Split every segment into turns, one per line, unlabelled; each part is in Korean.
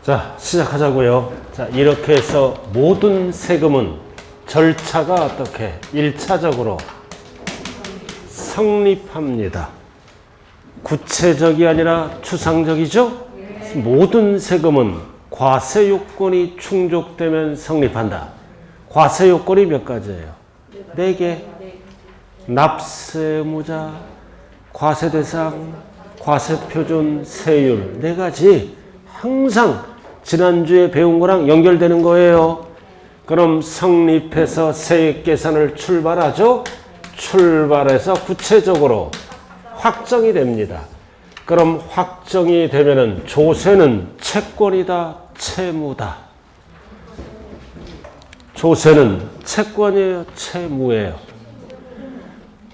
자, 시작하자고요. 자, 이렇게 해서 모든 세금은 절차가 어떻게 1차적으로 성립합니다. 구체적이 아니라 추상적이죠? 모든 세금은 과세 요건이 충족되면 성립한다. 과세 요건이 몇 가지예요? 4개. 납세의무자, 과세대상, 과세표준, 세율 4가지. 항상 지난주에 배운 거랑 연결되는 거예요. 그럼 성립해서 세액 계산을 출발하죠. 출발해서 구체적으로 확정이 됩니다. 그럼 확정이 되면은 조세는 채권이다, 채무다. 조세는 채권이에요, 채무예요?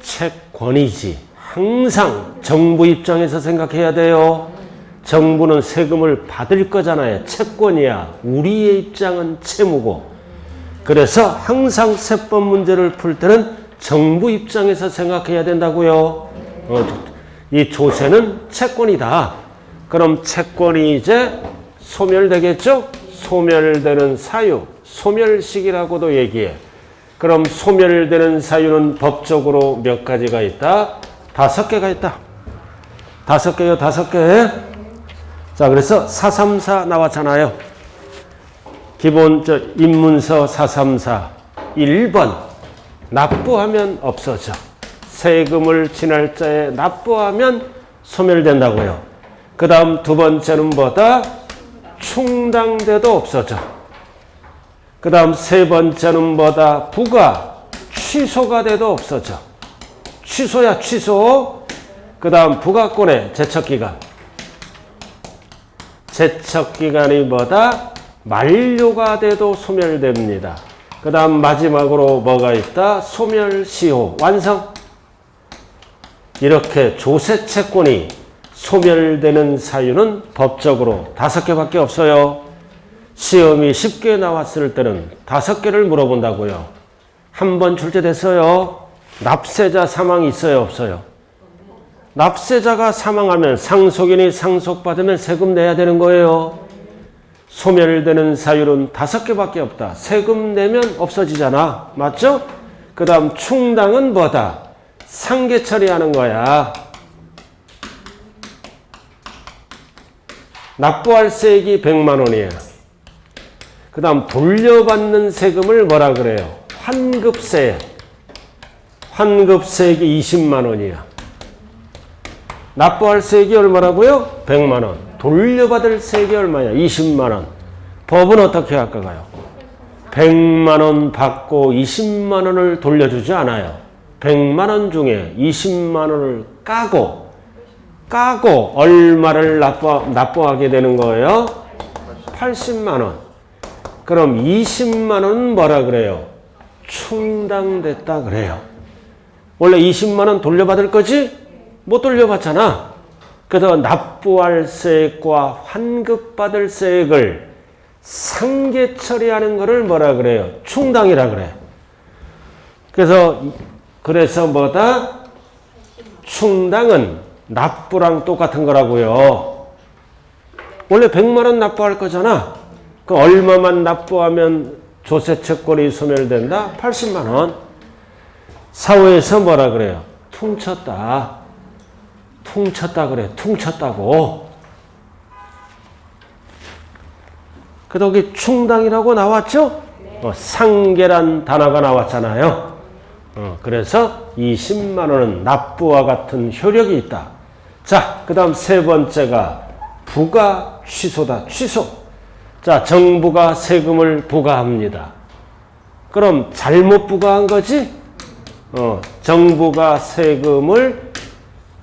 채권이지. 항상 정부 입장에서 생각해야 돼요. 정부는 세금을 받을 거잖아요. 채권이야. 우리의 입장은 채무고. 그래서 항상 세법 문제를 풀 때는 정부 입장에서 생각해야 된다고요. 이 조세는 채권이다. 그럼 채권이 이제 소멸되겠죠? 소멸되는 사유, 소멸시기라고도 얘기해. 그럼 소멸되는 사유는 법적으로 몇 가지가 있다? 5개가 있다. 5개요, 5개. 자, 그래서 434 나왔잖아요. 기본 입문서 434 1번 납부하면 없어져. 세금을 지날짜에 납부하면 소멸된다고요. 그 다음 두 번째는 뭐다? 충당돼도 없어져. 그 다음 세 번째는 뭐다? 부과 취소가 돼도 없어져. 취소야, 취소. 그 다음 부가권의 제척기간. 제척기간이 뭐다? 만료가 돼도 소멸됩니다. 그 다음 마지막으로 뭐가 있다? 소멸시효. 완성. 이렇게 조세채권이 소멸되는 사유는 법적으로 5개밖에 없어요. 시험이 쉽게 나왔을 때는 5개를 물어본다고요. 한 번 출제됐어요. 납세자 사망이 있어요, 없어요? 납세자가 사망하면 상속인이 상속받으면 세금 내야 되는 거예요. 소멸되는 사유는 5개밖에 없다. 세금 내면 없어지잖아. 맞죠? 그 다음 충당은 뭐다? 상계 처리하는 거야. 납부할 세액이 100만 원이에요. 그 다음 돌려받는 세금을 뭐라 그래요? 환급세. 환급세액이 20만 원이야. 납부할 세액이 얼마라고요? 100만 원. 돌려받을 세액이 얼마냐? 20만 원. 법은 어떻게 할까요? 100만 원 받고 20만 원을 돌려주지 않아요. 100만 원 중에 20만 원을 까고 얼마를 납부하게 되는 거예요? 80만 원. 그럼 20만 원은 뭐라 그래요? 충당됐다 그래요. 원래 20만 원 돌려받을 거지? 못 돌려받잖아. 그래서 납부할 세액과 환급받을 세액을 상계 처리하는 거를 뭐라 그래요? 충당이라 그래. 그래서 뭐다? 충당은 납부랑 똑같은 거라고요. 원래 100만 원 납부할 거잖아. 그 얼마만 납부하면 조세채권이 소멸된다? 80만 원. 사후에서 뭐라 그래요? 퉁쳤다. 퉁쳤다 그래. 퉁쳤다고. 그래도 여기 충당이라고 나왔죠? 상계란 단어가 나왔잖아요. 그래서 20만 원은 납부와 같은 효력이 있다. 자, 그 다음 세 번째가 부가 취소다. 취소. 자, 정부가 세금을 부과합니다. 그럼 잘못 부과한 거지? 정부가 세금을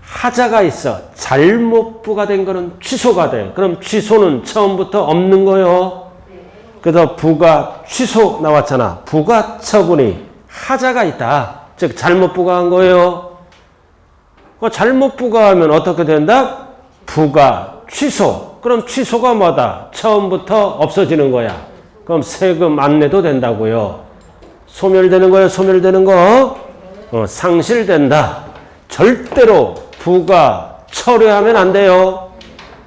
하자가 있어. 잘못 부과된 거는 취소가 돼. 그럼 취소는 처음부터 없는 거요. 그래서 부가 취소 나왔잖아. 부가 처분이 하자가 있다. 즉 잘못 부과한 거예요. 잘못 부과하면 어떻게 된다? 부가 취소. 그럼 취소가 뭐다? 처음부터 없어지는 거야. 그럼 세금 안 내도 된다고요. 소멸되는 거예요. 소멸되는 거. 상실된다. 절대로 부가 철회하면 안 돼요.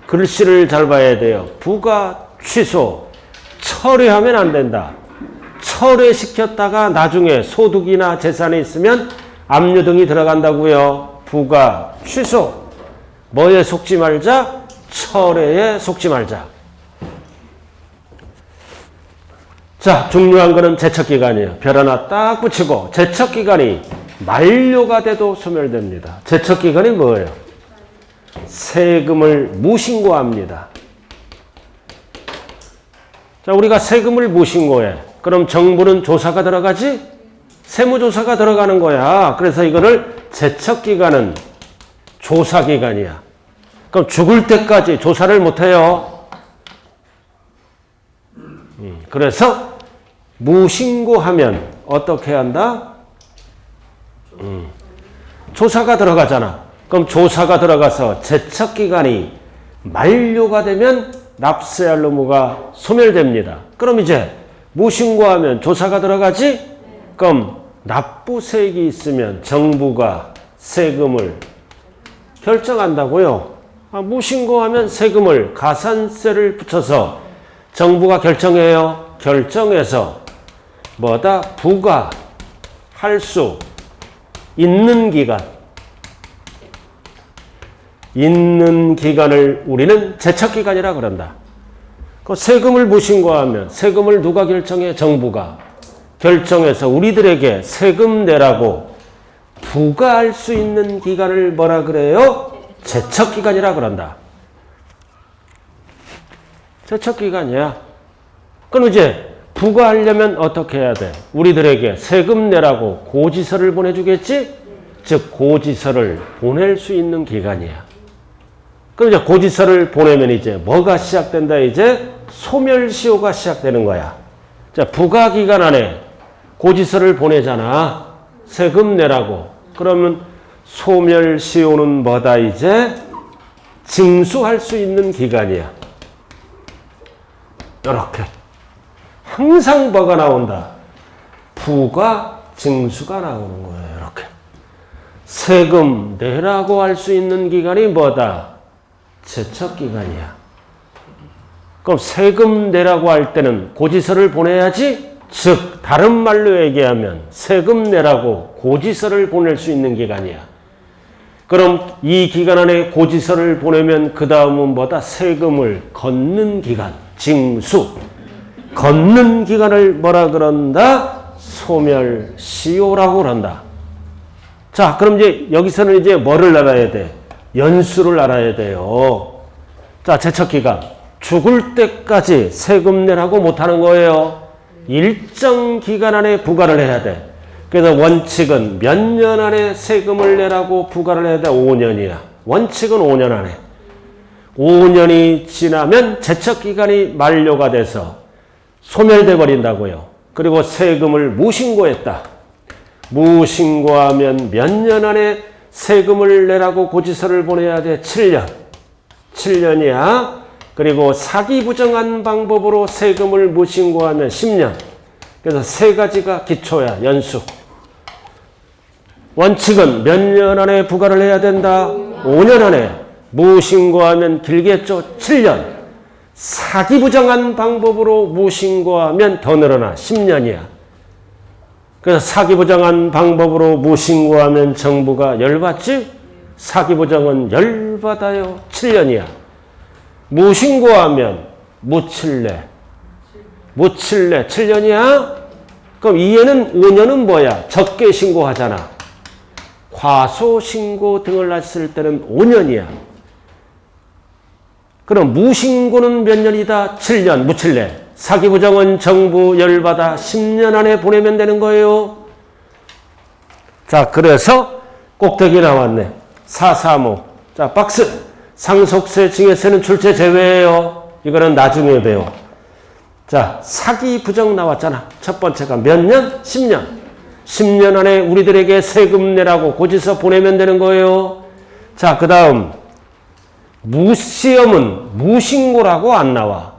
글씨를 잘 봐야 돼요. 부가 취소. 철회하면 안 된다. 철회시켰다가 나중에 소득이나 재산이 있으면 압류등이 들어간다고요. 부과, 취소. 뭐에 속지 말자? 철회에 속지 말자. 자, 중요한 거는 제척기간이에요. 별 하나 딱 붙이고 제척기간이 만료가 돼도 소멸됩니다. 제척기간이 뭐예요? 세금을 무신고합니다. 자, 우리가 세금을 무신고해. 그럼 정부는 조사가 들어가지? 세무조사가 들어가는 거야. 그래서 이거를 제척기간은 조사기간이야. 그럼 죽을 때까지 조사를 못해요. 그래서 무신고하면 어떻게 한다? 조사가 들어가잖아. 그럼 조사가 들어가서 제척기간이 만료가 되면 납세할 의무가 소멸됩니다. 그럼 이제 무신고하면 조사가 들어가지? 그럼 납부세액이 있으면 정부가 세금을 결정한다고요. 무신고하면 세금을 가산세를 붙여서 정부가 결정해요. 결정해서 뭐다? 부과할 수 있는 기간. 있는 기간을 우리는 제척기간이라 그런다. 그 세금을 무신고하면 세금을 누가 결정해? 정부가 결정해서 우리들에게 세금 내라고 부과할 수 있는 기간을 뭐라 그래요? 제척기간이라 그런다. 제척기간이야. 그럼 이제 부과하려면 어떻게 해야 돼? 우리들에게 세금 내라고 고지서를 보내주겠지? 즉 고지서를 보낼 수 있는 기간이야. 그럼 이제 고지서를 보내면 이제 뭐가 시작된다? 이제 소멸시효가 시작되는 거야. 자, 부과기간 안에 고지서를 보내잖아. 세금 내라고. 그러면 소멸시효는 뭐다? 이제 징수할 수 있는 기간이야. 이렇게. 항상 뭐가 나온다? 부과 징수가 나오는 거예요. 이렇게. 세금 내라고 할 수 있는 기간이 뭐다? 제척기간이야. 그럼 세금 내라고 할 때는 고지서를 보내야지? 즉 다른 말로 얘기하면 세금 내라고 고지서를 보낼 수 있는 기간이야. 그럼 이 기간 안에 고지서를 보내면 그 다음은 뭐다? 세금을 걷는 기간, 징수. 걷는 기간을 뭐라 그런다? 소멸시효라고 그런다. 자, 그럼 이제 여기서는 이제 뭐를 알아야 돼? 연수를 알아야 돼요. 자, 제척기간. 죽을 때까지 세금 내라고 못하는 거예요. 일정 기간 안에 부과를 해야 돼. 그래서 원칙은 몇 년 안에 세금을 내라고 부과를 해야 돼? 5년이야. 원칙은 5년 안에. 5년이 지나면 제척기간이 만료가 돼서 소멸돼 버린다고요. 그리고 세금을 무신고했다. 무신고하면 몇 년 안에 세금을 내라고 고지서를 보내야 돼? 7년. 7년이야. 그리고 사기 부정한 방법으로 세금을 무신고하면 10년. 그래서 세 가지가 기초야. 연수. 원칙은 몇 년 안에 부과를 해야 된다? 5년 안에. 무신고하면 길겠죠? 7년. 사기 부정한 방법으로 무신고하면 더 늘어나. 10년이야. 그래서 사기 부정한 방법으로 무신고하면 정부가 열받지? 사기 부정은 열받아요. 7년이야. 무신고하면 무칠래. 무칠래. 7년이야? 그럼 이해는 5년은 뭐야? 적게 신고하잖아. 과소신고 등을 했을 때는 5년이야. 그럼 무신고는 몇 년이다? 7년. 무칠래. 사기 부정은 정부 열받아 10년 안에 보내면 되는 거예요. 자, 그래서 꼭대기 나왔네. 435. 자, 박스. 상속세, 징여세는 출제 제외예요. 이거는 나중에 배워. 자, 사기 부정 나왔잖아. 첫 번째가 몇 년? 10년. 10년 안에 우리들에게 세금 내라고 고지서 보내면 되는 거예요. 자, 그 다음 무시험은 무신고라고 안 나와.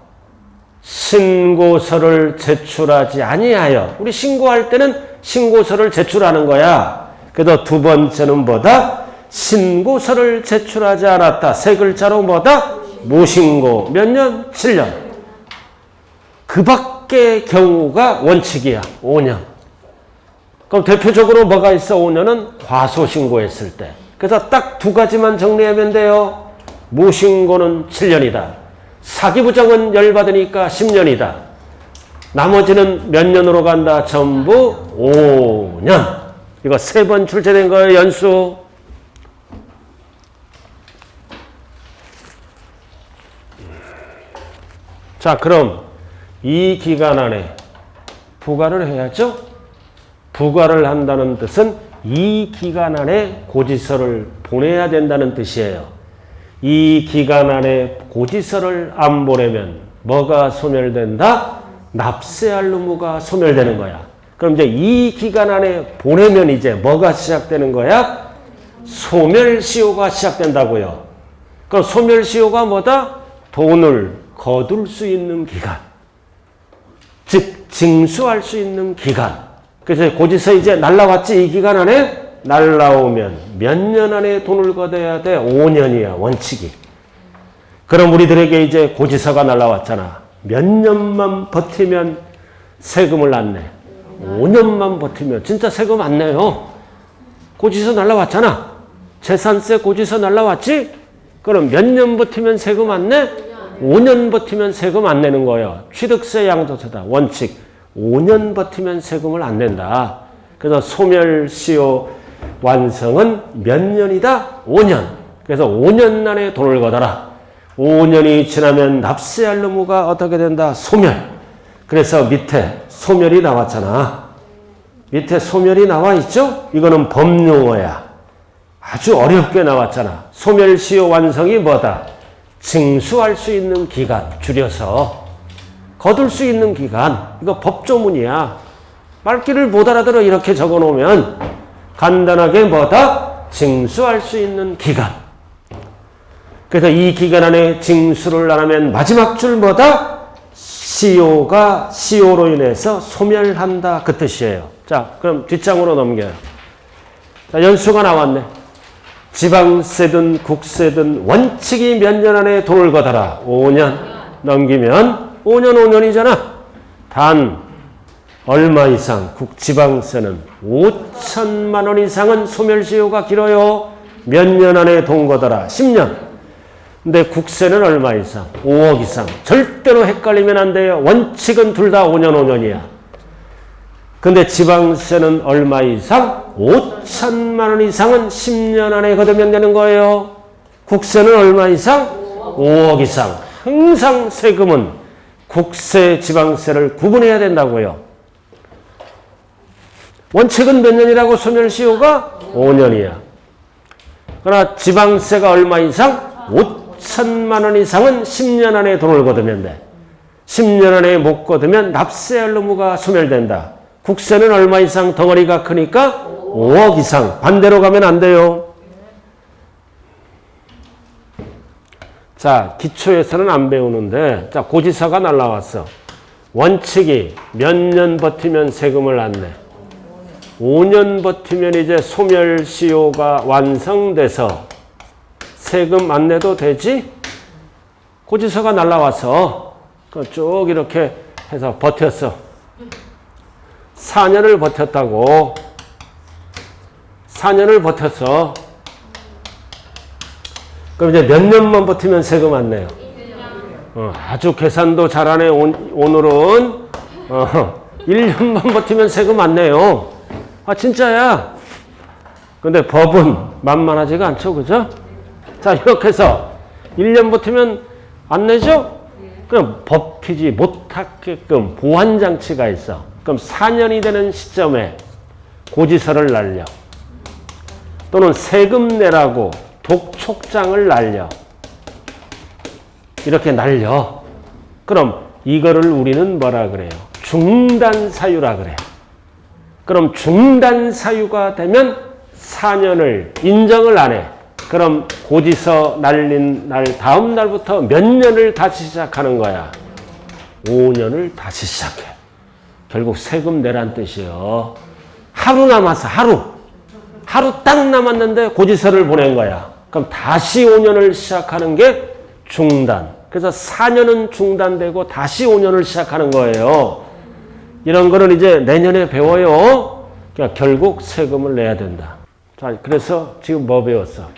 신고서를 제출하지 아니하여. 우리 신고할 때는 신고서를 제출하는 거야. 그래서 두 번째는 뭐다? 신고서를 제출하지 않았다. 세 글자로 뭐다? 무신고. 몇 년? 7년. 그 밖의 경우가 원칙이야. 5년. 그럼 대표적으로 뭐가 있어? 5년은 과소신고했을 때. 그래서 딱 두 가지만 정리하면 돼요. 무신고는 7년이다. 사기부정은 열받으니까 10년이다. 나머지는 몇 년으로 간다? 전부 5년. 이거 3번 출제된 거예요, 연수. 자, 그럼 이 기간 안에 부과를 해야죠. 부과를 한다는 뜻은 이 기간 안에 고지서를 보내야 된다는 뜻이에요. 이 기간 안에 고지서를 안 보내면 뭐가 소멸된다? 납세할 의무가 소멸되는 거야. 그럼 이제 이 기간 안에 보내면 이제 뭐가 시작되는 거야? 소멸시효가 시작된다고요. 그럼 소멸시효가 뭐다? 돈을 거둘 수 있는 기간. 즉 징수할 수 있는 기간. 그래서 고지서 이제 날라왔지? 이 기간 안에 날라오면 몇 년 안에 돈을 걷어야 돼? 5년이야 원칙이. 그럼 우리들에게 이제 고지서가 날라왔잖아. 몇 년만 버티면 세금을 안 내? 5년만 버티면 진짜 세금 안 내요. 고지서 날라왔잖아. 재산세 고지서 날라왔지? 그럼 몇 년 버티면 세금 안 내? 5년 버티면 세금 안 내는 거예요. 취득세 양도세다. 원칙. 5년 버티면 세금을 안 낸다. 그래서 소멸시효 완성은 몇 년이다? 5년. 그래서 5년 안에 돈을 걷어라. 5년이 지나면 납세할 의무가 어떻게 된다? 소멸. 그래서 밑에 소멸이 나왔잖아. 밑에 소멸이 나와 있죠? 이거는 법용어야. 아주 어렵게 나왔잖아. 소멸시효 완성이 뭐다? 징수할 수 있는 기간, 줄여서 거둘 수 있는 기간. 이거 법조문이야. 말귀를 못 알아들어 이렇게 적어놓으면 간단하게 뭐다? 징수할 수 있는 기간. 그래서 이 기간 안에 징수를 안 하면 마지막 줄 뭐다? 시효가 시효로 인해서 소멸한다. 그 뜻이에요. 자, 그럼 뒷장으로 넘겨요. 자, 연수가 나왔네. 지방세든 국세든 원칙이 몇 년 안에 돈을 걷어라. 5년. 넘기면 5년이잖아. 단 얼마 이상? 지방세는 5천만 원 이상은 소멸시효가 길어요. 몇 년 안에 돈 걷어라. 10년. 근데 국세는 얼마 이상? 5억 이상. 절대로 헷갈리면 안 돼요. 원칙은 둘 다 5년이야. 근데 지방세는 얼마 이상? 5천만 원 이상은 10년 안에 걷으면 되는 거예요. 국세는 얼마 이상? 5억 이상. 항상 세금은 국세, 지방세를 구분해야 된다고요. 원칙은 몇 년이라고? 소멸시효가 5년이야. 그러나 지방세가 얼마 이상? 5천만 원 이상은 10년 안에 돈을 걷으면 돼. 10년 안에 못 걷으면 납세할 의무가 소멸된다. 국세는 얼마 이상 덩어리가 크니까 5억 이상. 반대로 가면 안 돼요. 자, 기초에서는 안 배우는데, 자, 고지서가 날라왔어. 원칙이 몇 년 버티면 세금을 안 내? 5년 버티면 이제 소멸시효가 완성돼서 세금 안 내도 되지? 고지서가 날라와서 쭉 이렇게 해서 버텼어. 4년을 버텼다고. 4년을 버텼어. 그럼 이제 몇 년만 버티면 세금 안 내요? 아주 계산도 잘하네. 오늘은 1년만 버티면 세금 안 내요. 아, 진짜야. 근데 법은 만만하지가 않죠. 그죠? 자, 이렇게 해서 1년 버티면 안 내죠? 그럼 법히지 못하게끔 보완장치가 있어. 그럼 4년이 되는 시점에 고지서를 날려. 또는 세금 내라고 독촉장을 날려. 이렇게 날려. 그럼 이거를 우리는 뭐라 그래요? 중단사유라 그래요. 그럼 중단사유가 되면 4년을 인정을 안 해. 그럼 고지서 날린 날 다음 날부터 몇 년을 다시 시작하는 거야? 5년을 다시 시작해. 결국 세금 내란 뜻이요. 하루 남았어. 하루 딱 남았는데 고지서를 보낸 거야. 그럼 다시 5년을 시작하는 게 중단. 그래서 4년은 중단되고 다시 5년을 시작하는 거예요. 이런 거는 이제 내년에 배워요. 그러니까 결국 세금을 내야 된다. 자, 그래서 지금 뭐 배웠어?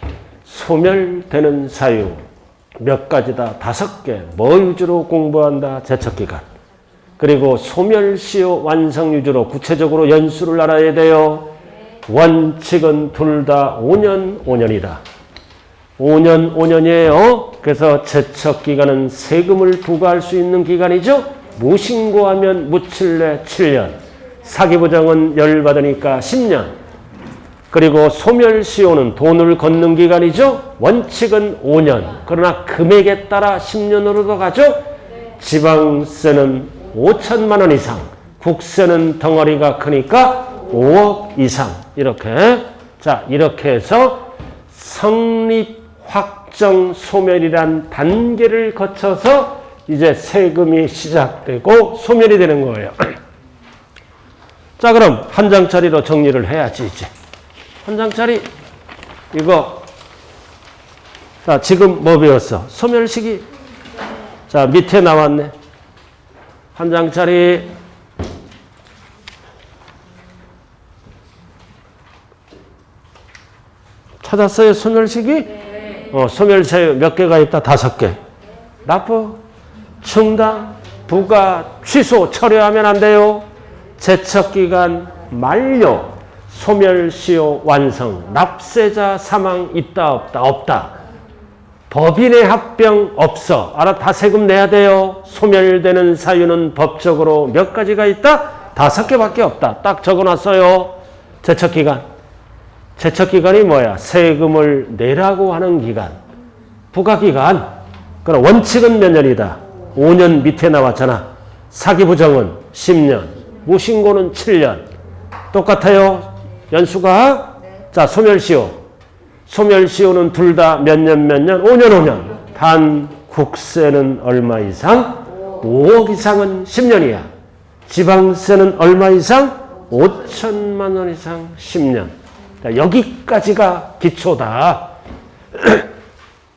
소멸되는 사유. 몇 가지다? 5개. 뭐 위주로 공부한다? 제척기간. 그리고 소멸시효 완성 위주로 구체적으로 연수를 알아야 돼요. 원칙은 둘 다 5년, 5년이다. 5년, 5년이에요. 그래서 제척기간은 세금을 부과할 수 있는 기간이죠. 무신고하면 무칠내 7년. 사기부정은 열받으니까 10년. 그리고 소멸시효는 돈을 걷는 기간이죠. 원칙은 5년. 그러나 금액에 따라 10년으로도 가죠. 지방세는 5천만 원 이상. 국세는 덩어리가 크니까 5억 이상. 이렇게. 자, 이렇게 해서 성립 확정 소멸이란 단계를 거쳐서 이제 세금이 시작되고 소멸이 되는 거예요. 자, 그럼 한 장짜리로 정리를 해야지 이제. 한 장짜리 이거. 자, 지금 뭐 배웠어? 소멸시기. 자, 밑에 나왔네. 한 장짜리. 찾았어요? 소멸시기? 네. 소멸사유 몇 개가 있다? 5개. 납부, 충당, 부과, 취소, 철회하면 안 돼요. 제척기간 만료, 소멸시효 완성, 납세자 사망 있다 없다? 없다. 법인의 합병 없어. 알아, 다 세금 내야 돼요. 소멸되는 사유는 법적으로 몇 가지가 있다? 5개밖에 없다. 딱 적어놨어요. 제척기간. 제척기간이 뭐야? 세금을 내라고 하는 기간. 부과기간. 그럼 원칙은 몇 년이다? 5년 밑에 나왔잖아. 사기부정은 10년. 무신고는 7년. 똑같아요. 연수가. 자, 소멸시효. 소멸시효는 둘 다 몇 년 몇 년? 5년 5년. 단 국세는 얼마 이상? 5억 이상은 10년이야. 지방세는 얼마 이상? 5천만 원 이상 10년. 자, 여기까지가 기초다.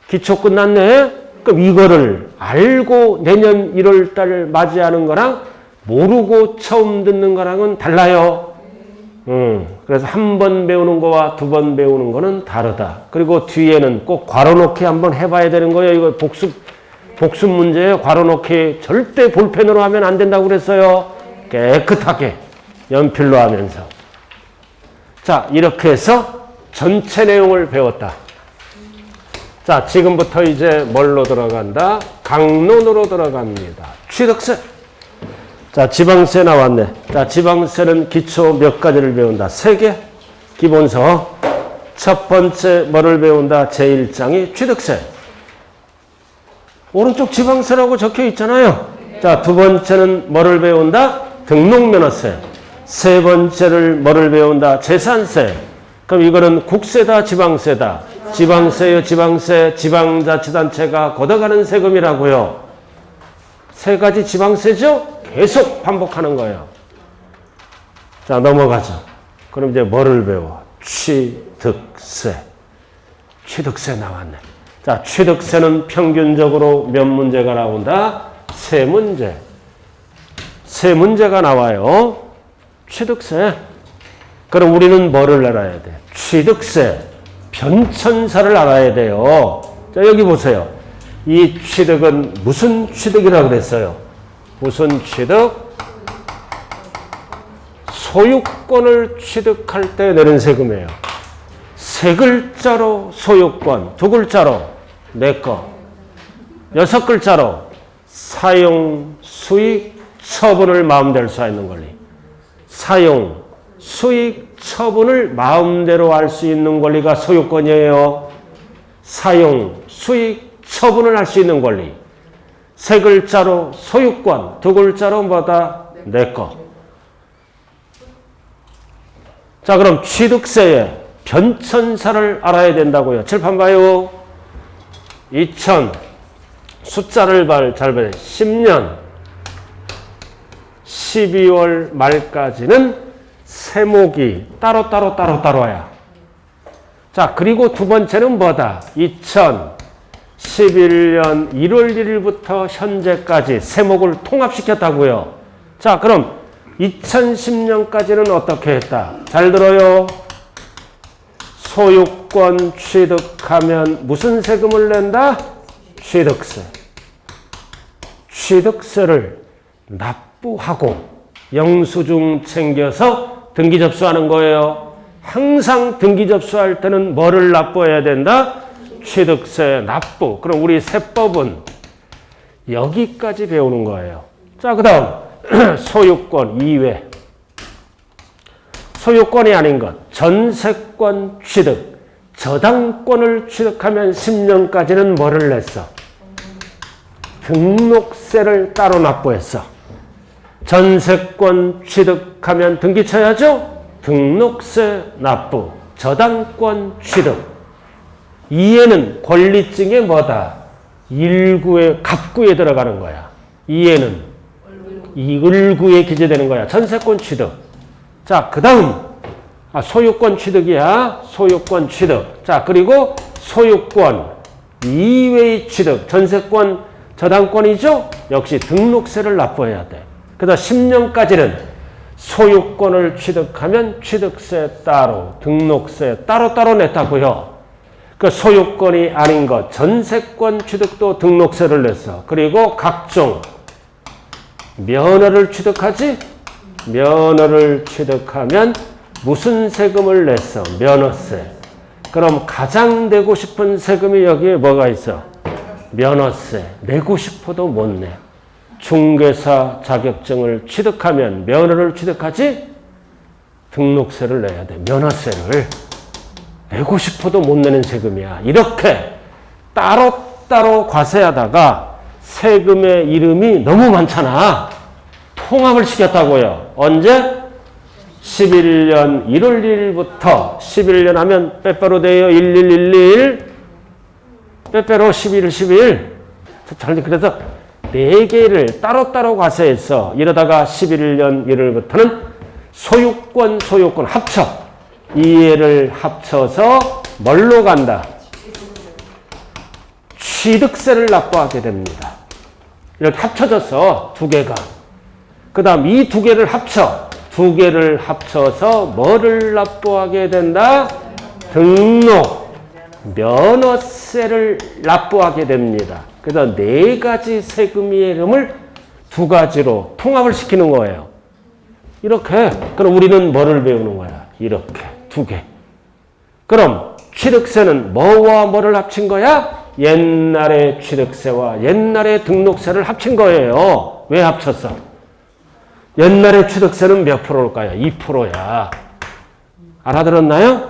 기초 끝났네. 그럼 이거를 알고 내년 1월 달을 맞이하는 거랑 모르고 처음 듣는 거랑은 달라요. 그래서 한 번 배우는 거와 2번 배우는 거는 다르다. 그리고 뒤에는 꼭 괄호넣기 한번 해봐야 되는 거예요. 이거 복습 문제예요. 괄호넣기 절대 볼펜으로 하면 안 된다고 그랬어요. 깨끗하게 연필로 하면서. 자, 이렇게 해서 전체 내용을 배웠다. 자, 지금부터 이제 뭘로 들어간다? 강론으로 들어갑니다. 취득세. 자, 지방세 나왔네. 자, 지방세는 기초 몇 가지를 배운다? 3개. 기본서. 첫 번째 뭐를 배운다? 제1장이 취득세. 오른쪽 지방세라고 적혀 있잖아요. 자, 두 번째는 뭐를 배운다? 등록면허세. 세 번째를 뭐를 배운다? 재산세. 그럼 이거는 국세다, 지방세다? 지방세요, 지방세. 지방자치단체가 걷어가는 세금이라고요. 3가지 지방세죠? 계속 반복하는 거예요. 자, 넘어가죠. 그럼 이제 뭐를 배워? 취득세. 취득세 나왔네. 자, 취득세는 평균적으로 몇 문제가 나온다? 3문제. 3문제가 나와요. 취득세. 그럼 우리는 뭐를 알아야 돼? 취득세. 변천사를 알아야 돼요. 자, 여기 보세요. 이 취득은 무슨 취득이라고 그랬어요? 무슨 취득? 소유권을 취득할 때 내는 세금이에요. 3글자로 소유권, 2글자로 내 거, 6글자로 사용, 수익, 처분을 마음대로 할 수 있는 권리. 사용, 수익, 처분을 마음대로 할 수 있는 권리가 소유권이에요. 사용, 수익, 처분을 할 수 있는 권리. 3글자로 소유권, 2글자로 뭐다? 내 거. 자, 그럼 취득세의 변천사를 알아야 된다고요. 칠판 봐요. 2000 숫자를 잘 봐요. 10년 12월 말까지는 세목이 따로따로야. 자, 그리고 두 번째는 뭐다? 11년 1월 1일부터 현재까지 세목을 통합시켰다고요. 자, 그럼 2010년까지는 어떻게 했다? 잘 들어요. 소유권 취득하면 무슨 세금을 낸다? 취득세. 취득세를 납부하고 영수증 챙겨서 등기 접수하는 거예요. 항상 등기 접수할 때는 뭐를 납부해야 된다? 취득세 납부. 그럼 우리 세법은 여기까지 배우는 거예요. 자, 그 다음 소유권 이외. 소유권이 아닌 것, 전세권 취득, 저당권을 취득하면 10년까지는 뭐를 냈어? 등록세를 따로 납부했어. 전세권 취득하면 등기 쳐야죠? 등록세 납부. 저당권 취득. 이해는 권리증의 뭐다? 1구의 갑구에 들어가는 거야. 이해는 을구에 기재되는 거야. 전세권 취득. 자, 그 다음 소유권 취득이야. 소유권 취득. 자, 그리고 소유권 이외의 취득. 전세권 저당권이죠? 역시 등록세를 납부해야 돼. 그래서 10년까지는 소유권을 취득하면 취득세 따로, 등록세 따로따로 냈다고요. 그 소유권이 아닌 것, 전세권 취득도 등록세를 냈어. 그리고 각종 면허를 취득하지? 면허를 취득하면 무슨 세금을 냈어? 면허세. 그럼 가장 내고 싶은 세금이 여기에 뭐가 있어? 면허세. 내고 싶어도 못 내. 중개사 자격증을 취득하면 면허를 취득하지? 등록세를 내야 돼. 면허세를. 내고 싶어도 못 내는 세금이야. 이렇게 따로따로 과세하다가 세금의 이름이 너무 많잖아. 통합을 시켰다고요. 언제? 11년 1월 1일부터 11년 하면 빼빼로 돼요. 1111 빼빼로 11일 12일. 그래서 4개를 따로따로 과세해서 이러다가 11년 1월부터는 소유권 합쳐. 이해를 합쳐서 뭘로 간다? 취득세를 납부하게 됩니다. 이렇게 합쳐져서 2개가. 그 다음 이 2개를 합쳐. 2개를 합쳐서 뭐를 납부하게 된다? 등록, 면허세를 납부하게 됩니다. 그래서 4가지 세금의 이름을 2가지로 통합을 시키는 거예요. 이렇게. 그럼 우리는 뭐를 배우는 거야? 이렇게 2개. 그럼 취득세는 뭐와 뭐를 합친 거야? 옛날의 취득세와 옛날의 등록세를 합친 거예요. 왜 합쳤어? 옛날의 취득세는 몇 프로일까요? 2%야. 알아들었나요?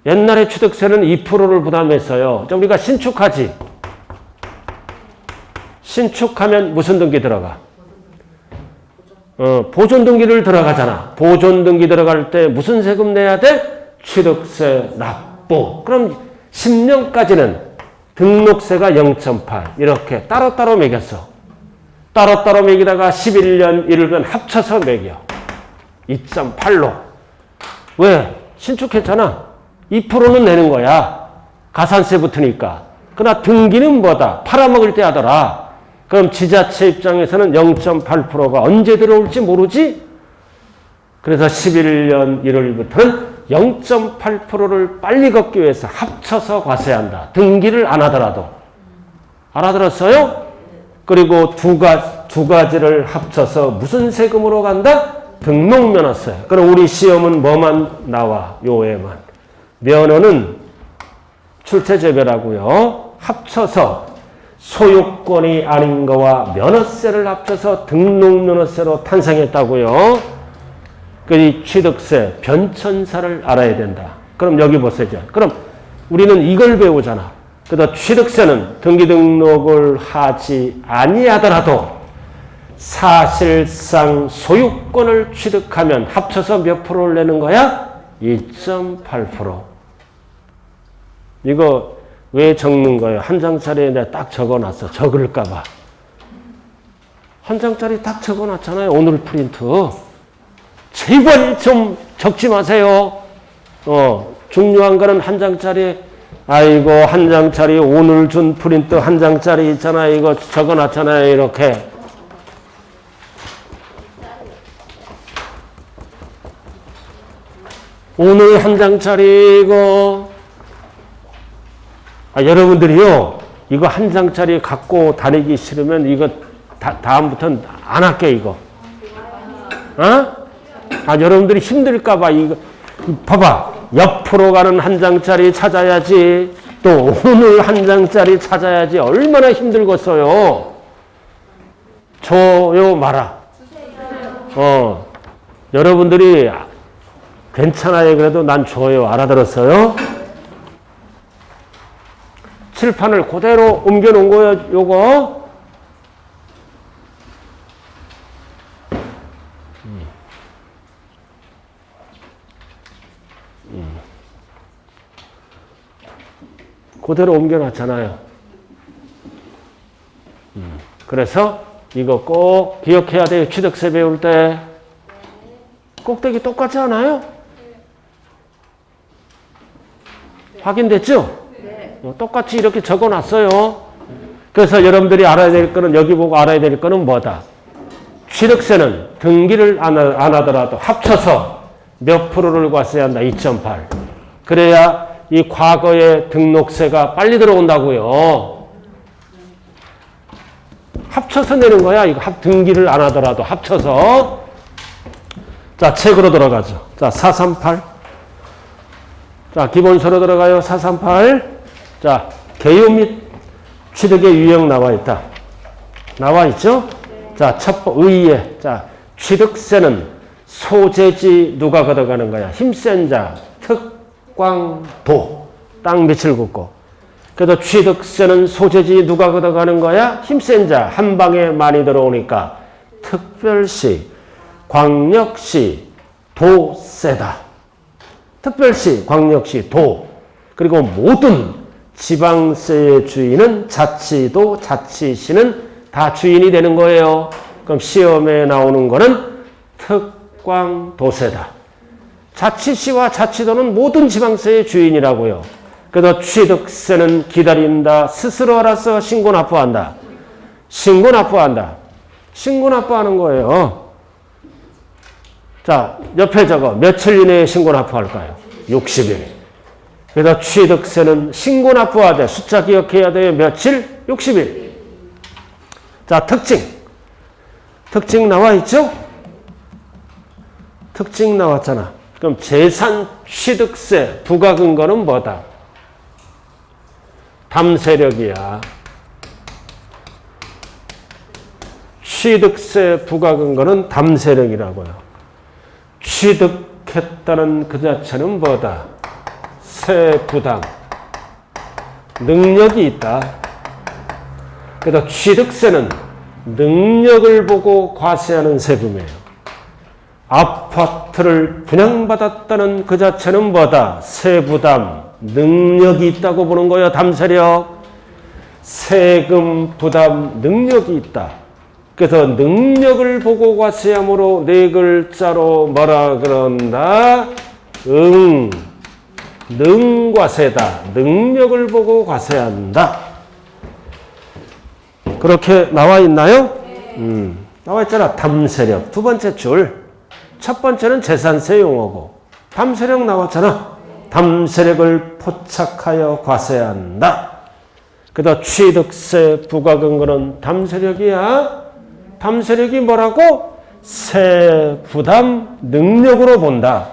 옛날의 취득세는 2%를 부담했어요. 우리가 신축하지? 신축하면 무슨 등기 들어가? 보존등기를 들어가잖아. 보존등기 들어갈 때 무슨 세금 내야 돼? 취득세 납부. 그럼 10년까지는 등록세가 0.8 이렇게 따로따로 매겼어. 따로따로 매기다가 11년 1월간 합쳐서 매겨. 2.8로. 왜? 신축했잖아. 2%는 내는 거야. 가산세 붙으니까. 그러나 등기는 뭐다? 팔아먹을 때 하더라. 그럼 지자체 입장에서는 0.8%가 언제 들어올지 모르지? 그래서 11년 1월부터는 0.8%를 빨리 걷기 위해서 합쳐서 과세한다. 등기를 안 하더라도. 알아들었어요? 그리고 두 가지를 합쳐서 무슨 세금으로 간다? 등록면허세. 그럼 우리 시험은 뭐만 나와? 요에만. 면허는 출퇴재배라고요. 합쳐서 소유권이 아닌 거와 면허세를 합쳐서 등록면허세로 탄생했다고요. 그 취득세, 변천사를 알아야 된다. 그럼 여기 보세요. 그럼 우리는 이걸 배우잖아. 그래서 취득세는 등기 등록을 하지 아니하더라도 사실상 소유권을 취득하면 합쳐서 몇 프로를 내는 거야? 2.8%. 이거 왜 적는 거예요? 한 장짜리에 내가 딱 적어놨어. 적을까봐. 한 장짜리 딱 적어놨잖아요. 오늘 프린트. 제발 좀 적지 마세요. 중요한 거는 한 장짜리에 아이고, 한 장짜리, 오늘 준 프린트 한 장짜리 있잖아요. 이거 적어놨잖아요. 이렇게. 오늘 한 장짜리 이거. 여러분들이요. 이거 한 장짜리 갖고 다니기 싫으면 이거 다음부터는 안 할게, 이거. 여러분들이 힘들까봐 이거. 봐봐. 옆으로 가는 한 장짜리 찾아야지. 또 오늘 한 장짜리 찾아야지. 얼마나 힘들겠어요. 줘요, 마라. 여러분들이 괜찮아요. 그래도 난 줘요. 알아들었어요? 칠판을 그대로 옮겨 놓은 거예요, 요거. 그대로 옮겨 놨잖아요. 그래서 이거 꼭 기억해야 돼요. 취득세 배울 때. 꼭대기 똑같지 않아요? 확인됐죠? 똑같이 이렇게 적어 놨어요. 그래서 여러분들이 알아야 될 거는, 여기 보고 알아야 될 거는 뭐다? 취득세는 등기를 안 하더라도 합쳐서 몇 프로를 과세해야 한다? 2.8. 그래야 이 과거의 등록세가 빨리 들어온다고요. 합쳐서 내는 거야. 이거 등기를 안 하더라도 합쳐서. 자, 책으로 들어가죠. 자, 438. 자, 기본서로 들어가요. 438. 자, 개요 및 취득의 유형 나와 있다. 나와 있죠? 자, 의의. 자, 취득세는 소재지 누가 걷어가는 거야? 힘센 자, 특광도. 땅 밑을 긋고. 그래도 취득세는 소재지 누가 걷어가는 거야? 힘센 자, 한 방에 많이 들어오니까 특별시, 광역시, 도세다. 특별시, 광역시, 도. 그리고 모든 지방세의 주인은 자치도, 자치시는 다 주인이 되는 거예요. 그럼 시험에 나오는 거는 특광도세다. 자치시와 자치도는 모든 지방세의 주인이라고요. 그래서 취득세는 기다린다. 스스로 알아서 신고 납부한다. 신고 납부한다. 신고 납부하는 거예요. 자, 옆에 적어. 며칠 이내에 신고 납부할까요? 60일. 그래서 취득세는 신고 납부하되 숫자 기억해야 돼요. 며칠? 60일. 자, 특징. 특징 나와 있죠? 특징 나왔잖아. 그럼 재산 취득세 부과 근거는 뭐다? 담세력이야. 취득세 부과 근거는 담세력이라고요. 취득했다는 그 자체는 뭐다? 세 부담. 능력이 있다. 그래서 취득세는 능력을 보고 과세하는 세금이에요. 아파트를 분양받았다는 그 자체는 뭐다? 세부담, 능력이 있다고 보는 거예요. 담세력. 세금 부담 능력이 있다. 그래서 능력을 보고 과세하므로 네 글자로 뭐라 그런다? 능과세다. 능력을 보고 과세한다. 그렇게 나와 있나요? 나와 있잖아. 담세력. 두 번째 줄. 첫 번째는 재산세 용어고. 담세력 나왔잖아. 담세력을 포착하여 과세한다. 그래서 취득세 부과 근거는 담세력이야. 담세력이 뭐라고? 세부담 능력으로 본다.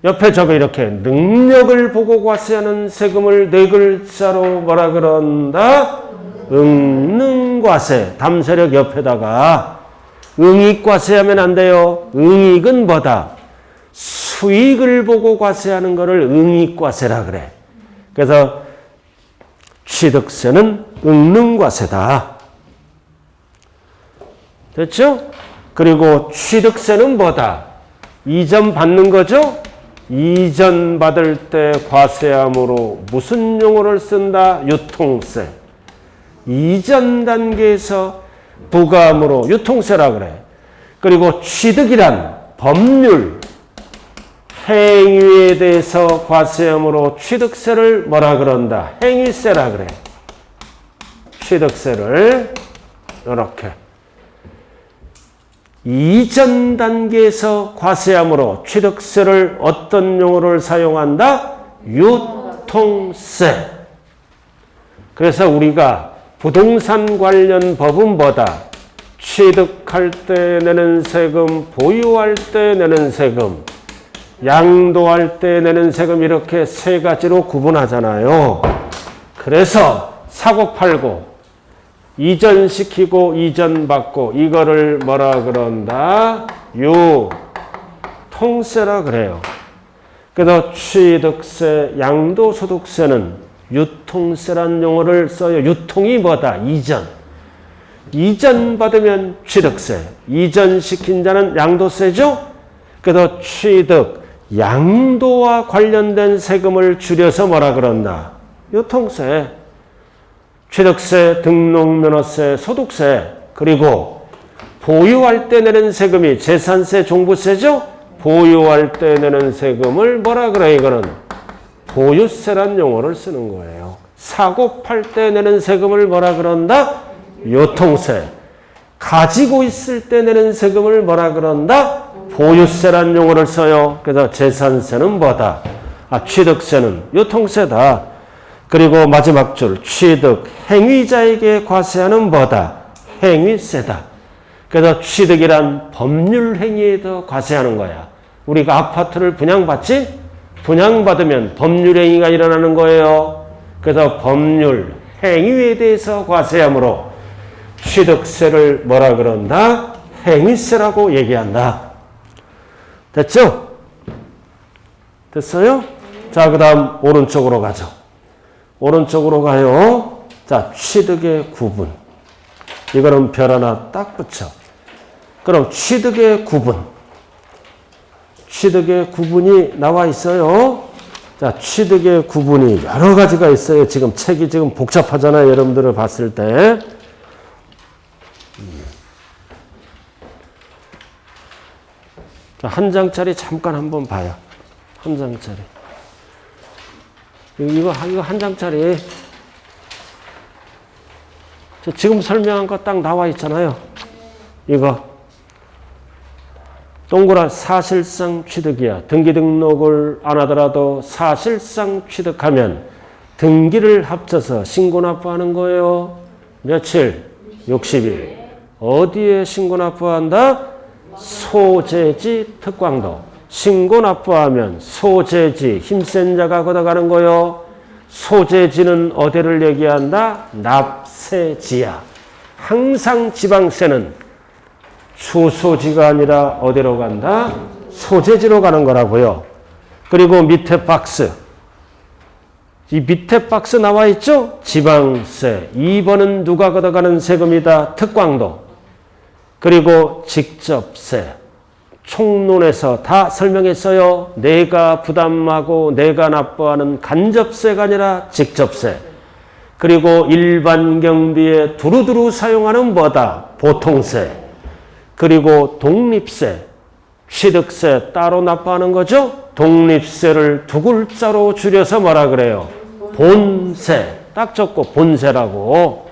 옆에 적어 이렇게. 능력을 보고 과세하는 세금을 네 글자로 뭐라 그런다? 능과세. 담세력 옆에다가 응익과세하면 안 돼요. 응익은 뭐다? 수익을 보고 과세하는 것을 응익과세라 그래. 그래서 취득세는 응능과세다. 됐죠? 그리고 취득세는 뭐다? 이전 받는 거죠? 이전 받을 때 과세함으로 무슨 용어를 쓴다? 유통세. 이전 단계에서 부과함으로 유통세라 그래. 그리고 취득이란 법률, 행위에 대해서 과세함으로 취득세를 뭐라 그런다? 행위세라 그래. 취득세를 이렇게 이전 단계에서 과세함으로 취득세를 어떤 용어를 사용한다? 유통세. 그래서 우리가 부동산 관련 법은 뭐다? 취득할 때 내는 세금, 보유할 때 내는 세금, 양도할 때 내는 세금 이렇게 세 가지로 구분하잖아요. 그래서 사고 팔고 이전시키고 이전받고 이거를 뭐라 그런다? 유통세라 그래요. 그래서 취득세, 양도소득세는 유통세란 용어를 써요. 유통이 뭐다? 이전. 이전 받으면 취득세, 이전시킨 자는 양도세죠? 그래서 취득, 양도와 관련된 세금을 줄여서 뭐라 그런다? 유통세. 취득세, 등록면허세, 소득세, 그리고 보유할 때 내는 세금이 재산세, 종부세죠? 보유할 때 내는 세금을 뭐라 그래? 이거는 보유세란 용어를 쓰는 거예요. 사고 팔 때 내는 세금을 뭐라 그런다? 유통세. 가지고 있을 때 내는 세금을 뭐라 그런다? 보유세란 용어를 써요. 그래서 재산세는 뭐다? 취득세는 유통세다. 그리고 마지막 줄 취득, 행위자에게 과세하는 뭐다? 행위세다. 그래서 취득이란 법률 행위에도 과세하는 거야. 우리가 아파트를 분양받지? 분양받으면 법률 행위가 일어나는 거예요. 그래서 법률 행위에 대해서 과세하므로 취득세를 뭐라 그런다? 행위세라고 얘기한다. 됐죠? 됐어요? 자, 그 다음 오른쪽으로 가죠. 오른쪽으로 가요. 자, 취득의 구분. 이거는 별 하나 딱 붙여. 그럼 취득의 구분. 취득의 구분이 나와 있어요. 자, 취득의 구분이 여러 가지가 있어요. 지금 책이 지금 복잡하잖아요. 여러분들을 봤을 때. 자, 한 장짜리 잠깐 한번 봐요. 한 장짜리. 이거 한 장짜리. 지금 설명한 거 딱 나와 있잖아요. 이거. 동그란 사실상 취득이야. 등기 등록을 안 하더라도 사실상 취득하면 등기를 합쳐서 신고 납부하는 거예요. 며칠? 60일. 어디에 신고 납부한다? 소재지 특광도. 신고 납부하면 소재지 힘센 자가 걷어가는 거요. 소재지는 어디를 얘기한다? 납세지야. 항상 지방세는 주소지가 아니라 어디로 간다? 소재지로 가는 거라고요. 그리고 밑에 박스. 이 밑에 박스 나와 있죠? 지방세. 2번은 누가 걷어가는 세금이다? 특광도. 그리고 직접세. 총론에서 다 설명했어요. 내가 부담하고 내가 납부하는 간접세가 아니라 직접세. 그리고 일반 경비에 두루두루 사용하는 뭐다? 보통세. 그리고 독립세, 취득세 따로 납부하는 거죠? 독립세를 두 글자로 줄여서 뭐라 그래요? 본세. 딱 적고 본세라고.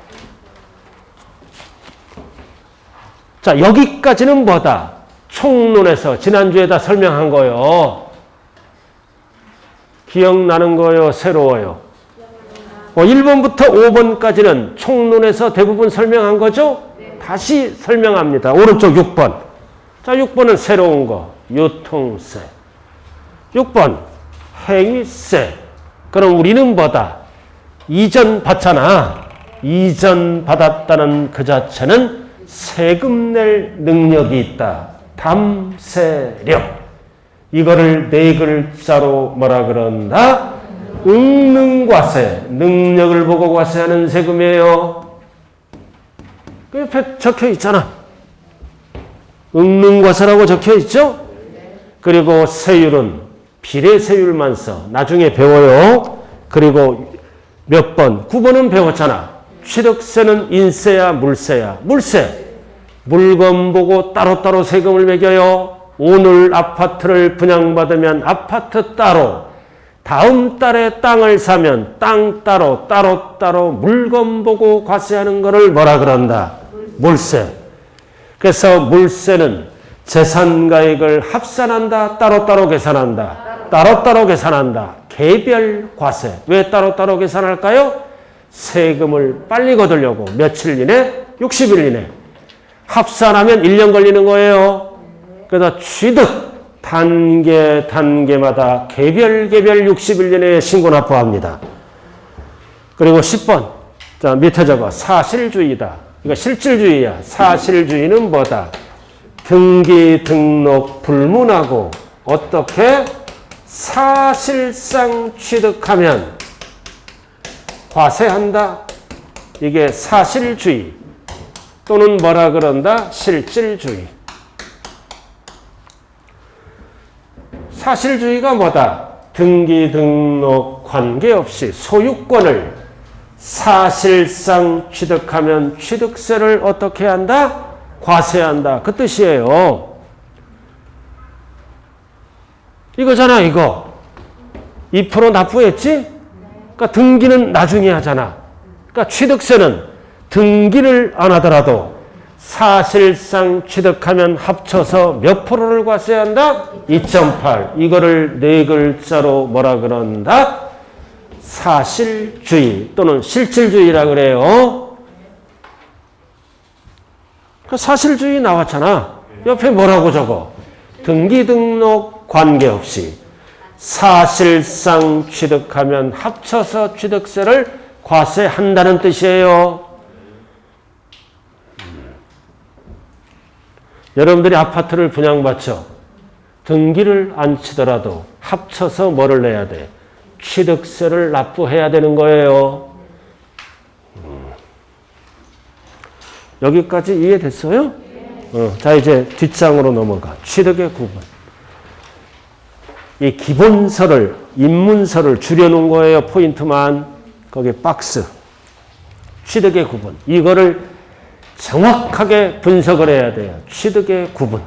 자, 여기까지는 뭐다? 총론에서 지난주에 다 설명한 거요. 기억나는 거요? 새로워요? 1번부터 5번까지는 총론에서 대부분 설명한 거죠? 다시 설명합니다. 오른쪽 6번. 자, 6번은 새로운 거. 유통세. 6번. 행위세. 그럼 우리는 뭐다? 이전 받잖아. 이전 받았다는 그 자체는 세금 낼 능력이 있다. 담세력. 이거를 네 글자로 뭐라 그런다? 응능과세. 능력을 보고 과세하는 세금이에요. 그 옆에 적혀 있잖아. 응능과세라고 적혀 있죠? 그리고 세율은 비례세율만 써. 나중에 배워요. 그리고 몇 번? 9번은 배웠잖아. 취득세는 인세야, 물세야? 물세. 물건 보고 따로따로 세금을 매겨요. 오늘 아파트를 분양받으면 아파트 따로, 다음 달에 땅을 사면 땅 따로, 따로 물건 보고 과세하는 것을 뭐라 그런다? 물세. 그래서 물세는 재산가액을 합산한다, 따로따로 계산한다. 따로따로 계산한다. 개별 과세. 왜 따로따로 계산할까요? 세금을 빨리 거두려고. 며칠 이내? 60일 이내. 합산하면 1년 걸리는 거예요. 그래서 취득 단계마다 개별 60일 이내에 신고 납부합니다. 그리고 10번. 자, 밑에 적어. 사실주의다. 이거 실질주의야. 사실주의는 뭐다? 등기 등록 불문하고 어떻게 사실상 취득하면 과세한다. 이게 사실주의 또는 뭐라 그런다? 실질주의. 사실주의가 뭐다? 등기 등록 관계없이 소유권을 사실상 취득하면 취득세를 어떻게 한다? 과세한다. 그 뜻이에요. 이거잖아, 이거. 2% 납부했지? 그러니까 등기는 나중에 하잖아. 그러니까 취득세는 등기를 안 하더라도 사실상 취득하면 합쳐서 몇 프로를 과세한다? 2.8. 이거를 네 글자로 뭐라 그런다? 사실주의 또는 실질주의라 그래요. 그 사실주의 나왔잖아. 옆에 뭐라고 적어? 등기 등록 관계없이 사실상 취득하면 합쳐서 취득세를 과세한다는 뜻이에요. 여러분들이 아파트를 분양받죠. 등기를 안 치더라도 합쳐서 뭐를 내야 돼? 취득세를 납부해야 되는 거예요. 여기까지 이해됐어요? 자, 이제 뒷장으로 넘어가. 취득의 구분. 이 기본서를, 입문서를 줄여놓은 거예요. 포인트만. 거기 박스. 취득의 구분. 이거를 정확하게 분석을 해야 돼요. 취득의 구분.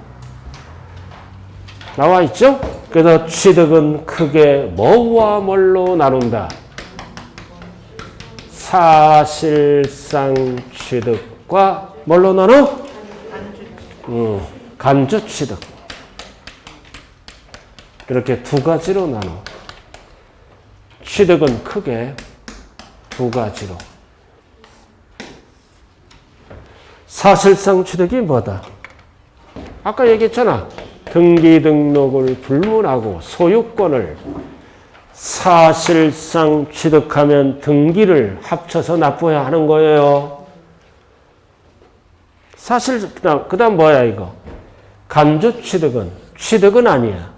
나와 있죠? 그래서 취득은 크게 뭐와 뭘로 나눈다? 사실상 취득과 뭘로 나눠? 간주 취득. 이렇게 두 가지로 나눠. 취득은 크게 두 가지로. 사실상 취득이 뭐다? 아까 얘기했잖아. 등기 등록을 불문하고 소유권을 사실상 취득하면 등기를 합쳐서 납부해야 하는 거예요. 사실, 그 다음 뭐야 이거? 간주 취득은 아니야.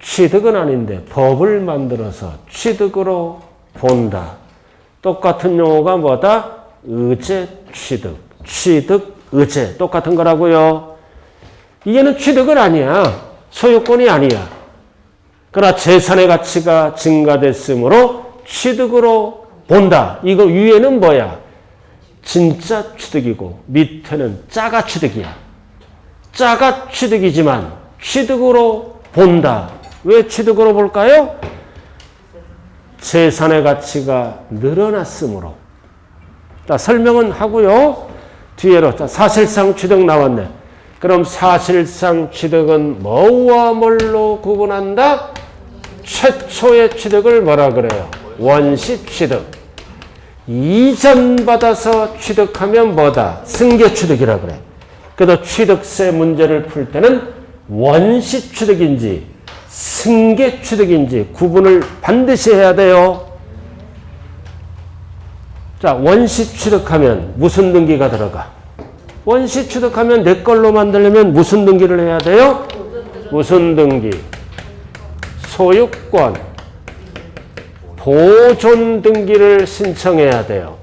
취득은 아닌데 법을 만들어서 취득으로 본다. 똑같은 용어가 뭐다? 의제 취득. 취득, 의제. 똑같은 거라고요. 이게는 취득은 아니야. 소유권이 아니야. 그러나 재산의 가치가 증가됐으므로 취득으로 본다. 이거 위에는 뭐야? 진짜 취득이고 밑에는 짜가 취득이야. 짜가 취득이지만 취득으로 본다. 왜 취득으로 볼까요? 재산의 가치가 늘어났으므로. 자, 설명은 하고요. 뒤에로 자, 사실상 취득 나왔네. 그럼 사실상 취득은 뭐와 뭘로 구분한다? 최초의 취득을 뭐라 그래요? 원시 취득. 이전 받아서 취득하면 뭐다? 승계 취득이라 그래. 그래서 취득세 문제를 풀 때는 원시 취득인지 승계 취득인지 구분을 반드시 해야 돼요. 자, 원시 취득하면 무슨 등기가 들어가? 원시 취득하면 내 걸로 만들려면 무슨 등기를 해야 돼요? 무슨 등기? 소유권, 보존 등기를 신청해야 돼요.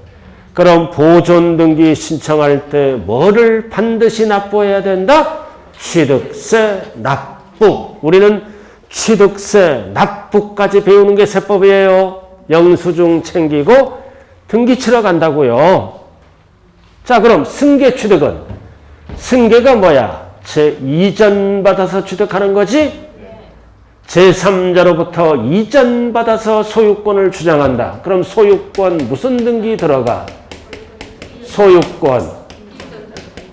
그럼 보존 등기 신청할 때 뭐를 반드시 납부해야 된다? 취득세 납부. 우리는 취득세 납부까지 배우는 게 세법이에요. 영수증 챙기고 등기 치러 간다고요. 자, 그럼 승계 취득은? 승계가 뭐야? 이전받아서 취득하는 거지? 제3자로부터 이전받아서 소유권을 주장한다. 그럼 소유권 무슨 등기 들어가? 소유권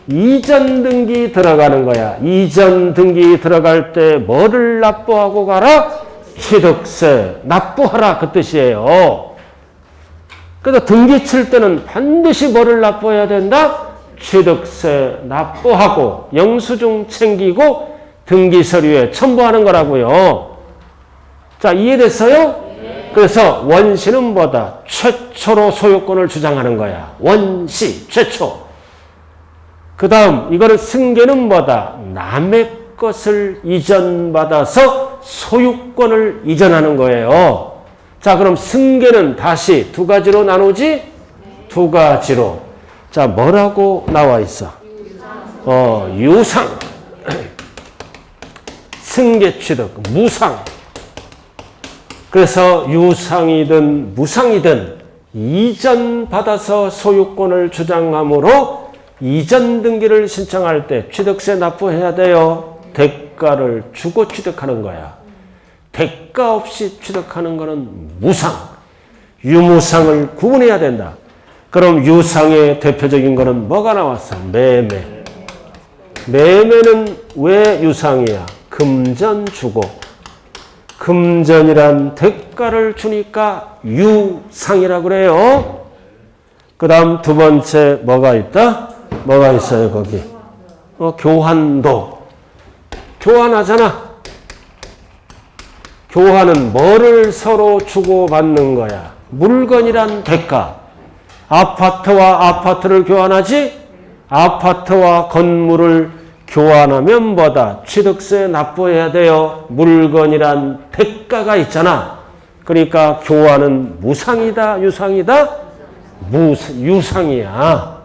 이전 등기 들어가는 거야. 이전 등기 들어갈 때 뭐를 납부하고 가라? 취득세 납부하라 그 뜻이에요. 그래서 등기 칠 때는 반드시 뭐를 납부해야 된다? 취득세 납부하고 영수증 챙기고 등기 서류에 첨부하는 거라고요. 자, 이해됐어요? 그래서 원시는 뭐다? 최초로 소유권을 주장하는 거야. 원시, 최초. 그 다음 이거는 승계는 뭐다? 남의 것을 이전받아서 소유권을 이전하는 거예요. 자, 그럼 승계는 다시 두 가지로 나누지? 두 가지로. 자, 뭐라고 나와 있어? 유상. 승계 취득, 무상. 그래서 유상이든 무상이든 이전받아서 소유권을 주장하므로 이전 등기를 신청할 때 취득세 납부해야 돼요. 대가를 주고 취득하는 거야. 대가 없이 취득하는 거는 무상. 유무상을 구분해야 된다. 그럼 유상의 대표적인 거는 뭐가 나왔어? 매매. 매매는 왜 유상이야? 금전 주고. 금전이란 대가를 주니까 유상이라고 그래요. 그 다음 두 번째 뭐가 있다? 뭐가 있어요 거기? 교환도. 교환하잖아. 교환은 뭐를 서로 주고받는 거야? 물건이란 대가. 아파트와 아파트를 교환하지? 아파트와 건물을 교환하면 뭐다? 취득세 납부해야 돼요. 물건이란 대가가 있잖아. 그러니까 교환은 무상이다, 유상이다? 유상이야.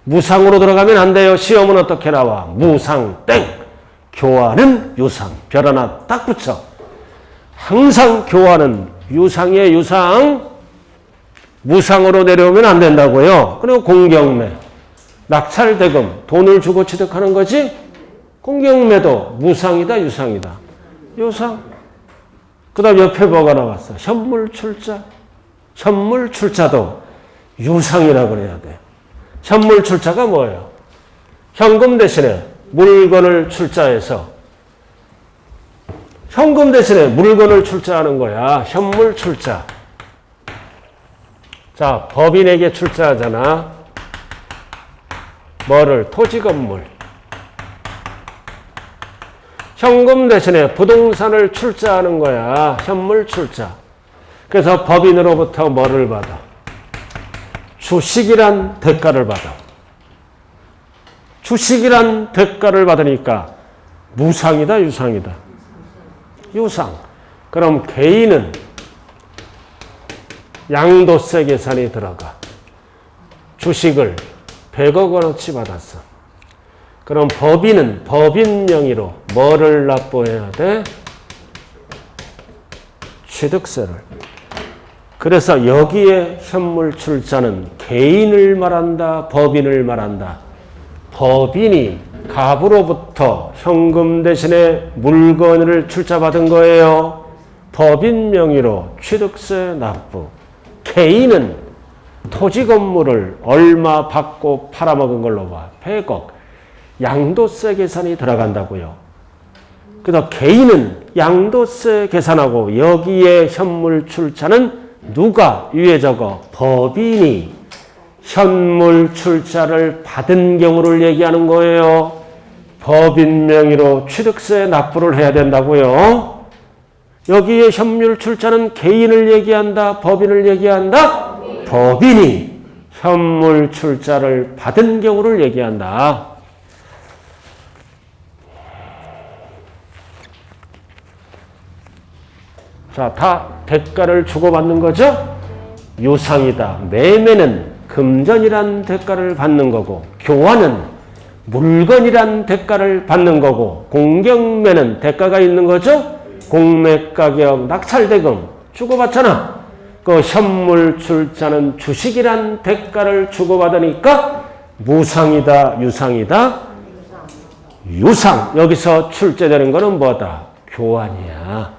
무상으로 들어가면 안 돼요. 시험은 어떻게 나와? 무상 땡. 교환은 유상. 별 하나 딱 붙여. 항상 교환은 유상이에요, 유상. 무상으로 내려오면 안 된다고요. 그리고 공경매. 낙찰대금, 돈을 주고 취득하는 거지? 공경매도 무상이다, 유상이다? 유상. 그 다음 옆에 뭐가 나왔어? 현물출자. 현물출자도 유상이라고 그래야 돼. 현물출자가 뭐예요? 현금 대신에 물건을 출자해서 현금 대신에 물건을 출자하는 거야. 현물출자. 자, 법인에게 출자하잖아. 뭐를? 토지 건물. 현금 대신에 부동산을 출자하는 거야. 현물 출자. 그래서 법인으로부터 뭐를 받아? 주식이란 대가를 받아. 주식이란 대가를 받으니까 무상이다, 유상이다? 유상. 그럼 개인은 양도세 계산이 들어가. 주식을 100억 원어치 받았어. 그럼 법인은 법인 명의로 뭐를 납부해야 돼? 취득세를. 그래서 여기에 현물출자는 개인을 말한다, 법인을 말한다. 법인이 갑으로부터 현금 대신에 물건을 출자받은 거예요. 법인 명의로 취득세 납부. 개인은 토지 건물을 얼마 받고 팔아먹은 걸로 봐. 100억. 양도세 계산이 들어간다고요. 그래서 개인은 양도세 계산하고 여기에 현물 출자는 누가 위에 적어? 법인이 현물 출자를 받은 경우를 얘기하는 거예요. 법인 명의로 취득세 납부를 해야 된다고요. 여기에 현물 출자는 개인을 얘기한다, 법인을 얘기한다? 법인이 현물 출자를 받은 경우를 얘기한다. 자, 다 대가를 주고받는 거죠? 유상이다. 매매는 금전이란 대가를 받는 거고, 교환은 물건이란 대가를 받는 거고, 공경매는 대가가 있는 거죠? 공매가격, 낙찰대금 주고받잖아. 그 현물 출자는 주식이란 대가를 주고받으니까 무상이다, 유상이다? 유상. 여기서 출제되는 거는 뭐다? 교환이야.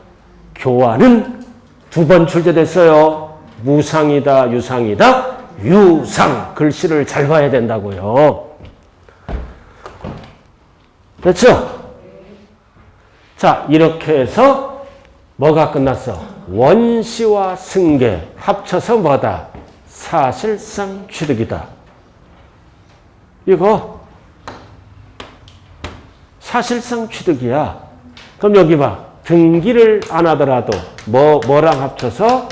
교환은 두 번 출제됐어요. 무상이다, 유상이다. 유상. 글씨를 잘 봐야 된다고요. 됐죠? 자, 이렇게 해서 뭐가 끝났어? 원시와 승계 합쳐서 뭐다? 사실상 취득이다. 이거 사실상 취득이야. 그럼 여기 봐. 등기를 안 하더라도 뭐랑 합쳐서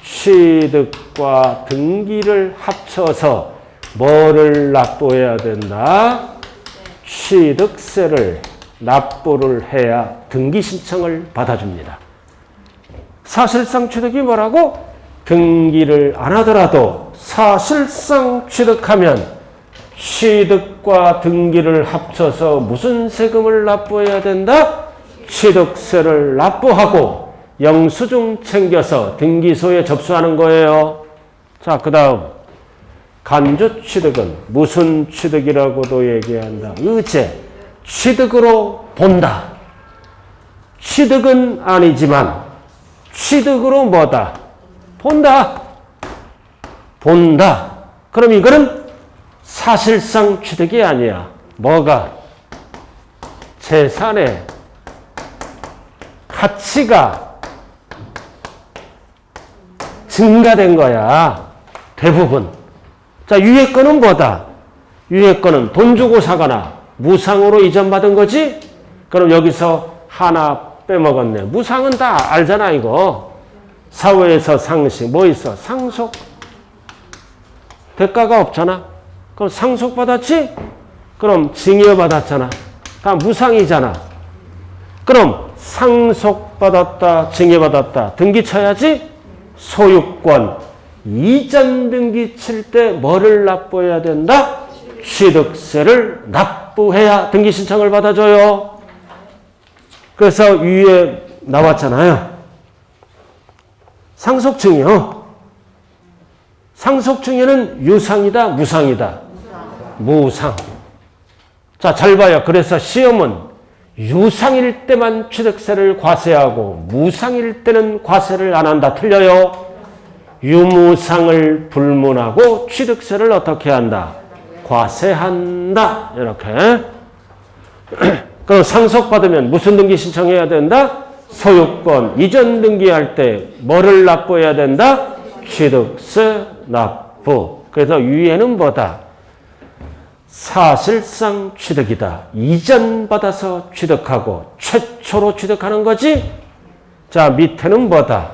취득과 등기를 합쳐서 뭐를 납부해야 된다? 취득세를 납부를 해야 등기 신청을 받아줍니다. 사실상 취득이 뭐라고? 등기를 안 하더라도 사실상 취득하면 취득과 등기를 합쳐서 무슨 세금을 납부해야 된다? 취득세를 납부하고 영수증 챙겨서 등기소에 접수하는 거예요. 자, 그 다음 간주 취득은 무슨 취득이라고도 얘기한다? 의제, 취득으로 본다. 취득은 아니지만 취득으로 뭐다? 본다. 본다. 그럼 이거는 사실상 취득이 아니야. 뭐가? 재산의 가치가 증가된 거야. 대부분. 자, 위에 거는 뭐다? 위에 거는 돈 주고 사거나 무상으로 이전받은 거지? 그럼 여기서 하나 빼먹었네. 무상은 다 알잖아, 이거. 사회에서 상식, 뭐 있어? 상속. 대가가 없잖아. 그럼 상속받았지? 그럼 징여받았잖아. 다 무상이잖아. 그럼 상속받았다, 징여받았다. 등기 쳐야지? 소유권. 이전 등기 칠 때 뭐를 납부해야 된다? 취득세를 납부해야 등기 신청을 받아줘요. 그래서 위에 나왔잖아요. 상속증여. 상속증여는 유상이다, 무상이다? 무상. 자, 잘 봐요. 그래서 시험은 유상일 때만 취득세를 과세하고 무상일 때는 과세를 안 한다. 틀려요. 유무상을 불문하고 취득세를 어떻게 한다? 과세한다. 이렇게. 그럼 상속받으면 무슨 등기 신청해야 된다? 소유권 이전 등기할 때 뭐를 납부해야 된다? 취득세 납부. 그래서 위에는 뭐다? 사실상 취득이다. 이전 받아서 취득하고 최초로 취득하는 거지? 자, 밑에는 뭐다?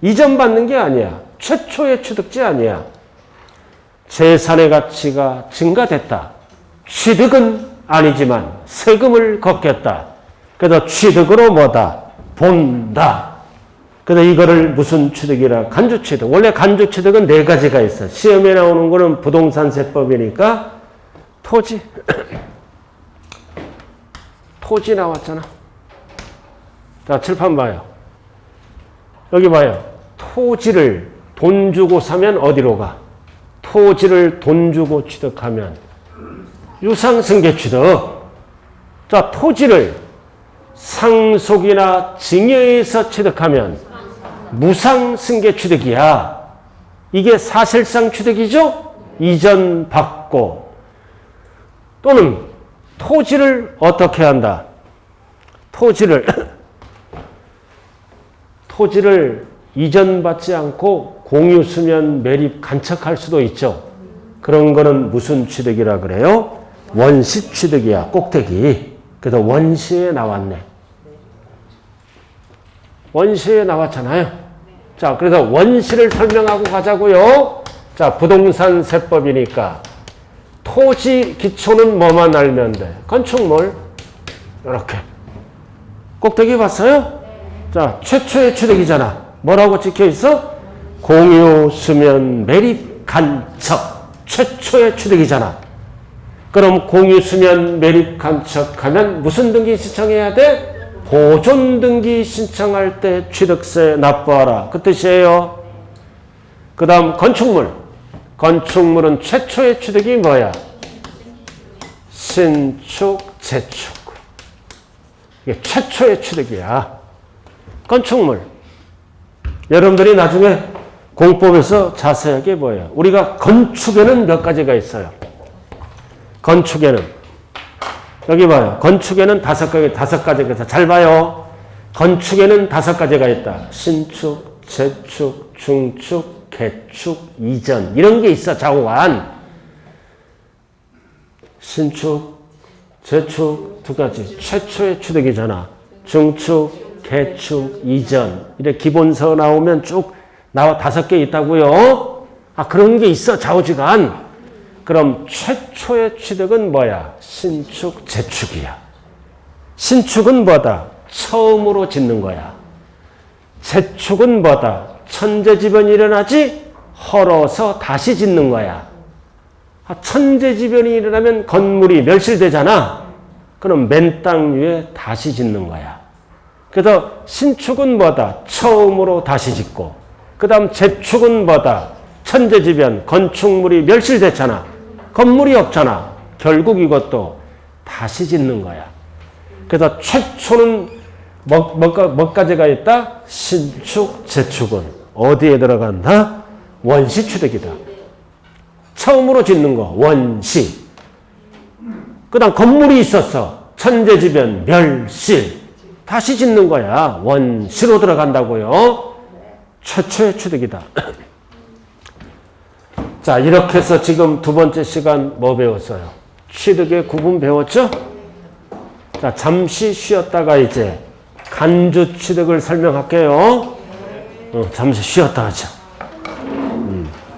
이전 받는 게 아니야. 최초의 취득지 아니야. 재산의 가치가 증가됐다. 취득은 아니지만 세금을 걷겠다. 그래서 취득으로 뭐다? 본다. 그래서 이거를 무슨 취득이라? 간주취득. 원래 간주취득은 네 가지가 있어. 시험에 나오는 거는 부동산세법이니까 토지. 토지 나왔잖아. 자, 칠판 봐요. 여기 봐요. 토지를 돈 주고 사면 어디로 가? 토지를 돈 주고 취득하면 유상승계 취득. 자, 토지를 상속이나 증여에서 취득하면 무상승계 취득이야. 이게 사실상 취득이죠? 이전 받고. 또는 토지를 어떻게 한다? 토지를 이전받지 않고 공유수면 매립 간척할 수도 있죠. 그런 거는 무슨 취득이라 그래요? 원시 취득이야. 꼭대기. 그래서 원시에 나왔네. 원시에 나왔잖아요. 자, 그래서 원시를 설명하고 가자고요. 자, 부동산 세법이니까 토지 기초는 뭐만 알면 돼? 건축물. 이렇게. 꼭대기 봤어요? 자, 최초의 취득이잖아. 뭐라고 찍혀 있어? 공유, 수면, 매립, 간척. 최초의 취득이잖아. 그럼 공유, 수면, 매립, 간척하면 무슨 등기 신청해야 돼? 보존 등기 신청할 때 취득세 납부하라. 그 뜻이에요. 그 다음 건축물. 건축물은 최초의 취득이 뭐야? 신축, 재축. 이게 최초의 취득이야. 건축물. 여러분들이 나중에 공법에서 자세하게 뭐예요? 우리가 건축에는 몇 가지가 있어요. 건축에는. 여기 봐요. 건축에는 다섯 가지가 있어. 잘 봐요. 건축에는 5가지가 있다. 신축, 재축, 중축, 개축, 이전. 이런 게 있어. 좌우안. 신축, 재축 2가지. 최초의 취득이잖아. 중축, 개축, 이전. 이렇게 기본서 나오면 쭉 나와 5개 있다고요. 아, 그런 게 있어. 좌우지간. 그럼 최초의 취득은 뭐야? 신축, 재축이야. 신축은 뭐다? 처음으로 짓는 거야. 재축은 뭐다? 천재지변이 일어나지 헐어서 다시 짓는 거야. 천재지변이 일어나면 건물이 멸실되잖아. 그럼 맨 땅 위에 다시 짓는 거야. 그래서 신축은 뭐다? 처음으로 다시 짓고, 그 다음 재축은 뭐다? 천재지변, 건축물이 멸실됐잖아. 건물이 없잖아. 결국 이것도 다시 짓는 거야. 그래서 최초는 몇 가지가 있다? 신축, 재축은 어디에 들어간다? 원시 취득이다. 처음으로 짓는 거, 원시. 그 다음 건물이 있었어. 천재지변, 멸실. 다시 짓는 거야. 원시로 들어간다고요. 최초의 취득이다. 자, 이렇게 해서 지금 2번째 시간 뭐 배웠어요? 취득의 구분 배웠죠? 자, 잠시 쉬었다가 이제 간주 취득을 설명할게요. 잠시 쉬었다 하죠.